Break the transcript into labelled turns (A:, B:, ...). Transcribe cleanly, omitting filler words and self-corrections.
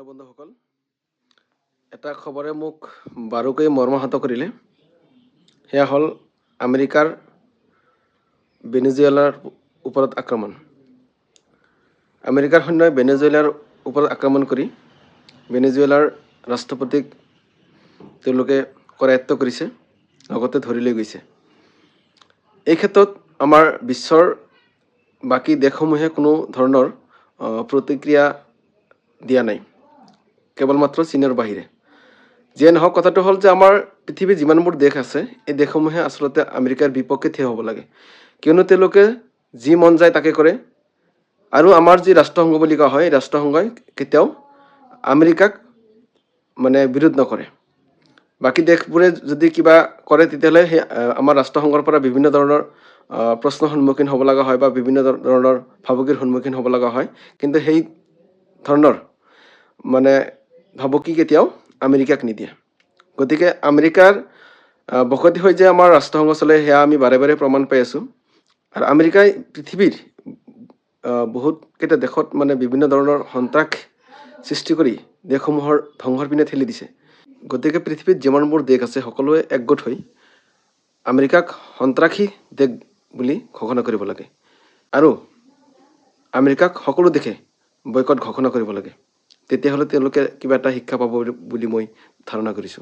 A: Hello' বন্ধুসকল, এটা খবৰে মোক বাৰুকৈ মৰ্মাহত কৰিলে। সেয়া হ'ল আমেৰিকাৰ ভেনেজুৱেলাৰ ওপৰত আক্ৰমণ। আমেৰিকাৰ সৈন্যই ভেনেজুৱেলাৰ ওপৰত আক্ৰমণ কৰি ভেনেজুৱেলাৰ ৰাষ্ট্ৰপতিক তেওঁলোকে কৰায়ত্ব কৰিছে, লগতে ধৰি লৈ গৈছে। এই ক্ষেত্ৰত আমাৰ বিশ্বৰ বাকী দেশসমূহে কোনো ধৰণৰ প্ৰতিক্ৰিয়া দিয়া নাই, কেৱল মাত্ৰ চীনৰ বাহিৰে। যিয়ে নহওক, কথাটো হ'ল যে আমাৰ পৃথিৱীৰ যিমানবোৰ দেশ আছে, এই দেশসমূহে আচলতে আমেৰিকাৰ বিপক্ষে থিয় হ'ব লাগে, কিয়নো তেওঁলোকে যি মন যায় তাকে কৰে। আৰু আমাৰ যি ৰাষ্ট্ৰসংঘ বুলি কোৱা হয়, এই ৰাষ্ট্ৰসংঘই কেতিয়াও আমেৰিকাক বিৰোধ নকৰে। বাকী দেশবোৰে যদি কিবা কৰে, তেতিয়াহ'লে সেই আমাৰ ৰাষ্ট্ৰসংঘৰ পৰা বিভিন্ন ধৰণৰ প্ৰশ্নৰ সন্মুখীন হ'ব লগা হয় বা বিভিন্ন ধৰণৰ ভাবুকিৰ সন্মুখীন হ'ব লগা হয়। কিন্তু সেই ধৰণৰ ভাবুকি কেতিয়াও আমেৰিকাক নিদিয়ে। গতিকে আমেৰিকাৰ বসতি হৈ যে আমাৰ ৰাষ্ট্ৰসংঘ চলে, সেয়া আমি বাৰে বাৰে প্ৰমাণ পাই আছোঁ। আৰু আমেৰিকাই পৃথিৱীৰ বহুতকেইটা দেশত বিভিন্ন ধৰণৰ সন্ত্ৰাস সৃষ্টি কৰি দেশসমূহৰ ধ্বংসৰ পিনে ঠেলি দিছে। গতিকে পৃথিৱীত যিমানবোৰ দেশ আছে, সকলোৱে একগোট হৈ আমেৰিকাক সন্ত্ৰাসী দেশ বুলি ঘোষণা কৰিব লাগে আৰু আমেৰিকাক সকলো দেশে বয়কট ঘোষণা কৰিব লাগে। তেতিয়াহ'লে তেওঁলোকে কিবা এটা শিক্ষা পাব বুলি মই ধাৰণা কৰিছোঁ।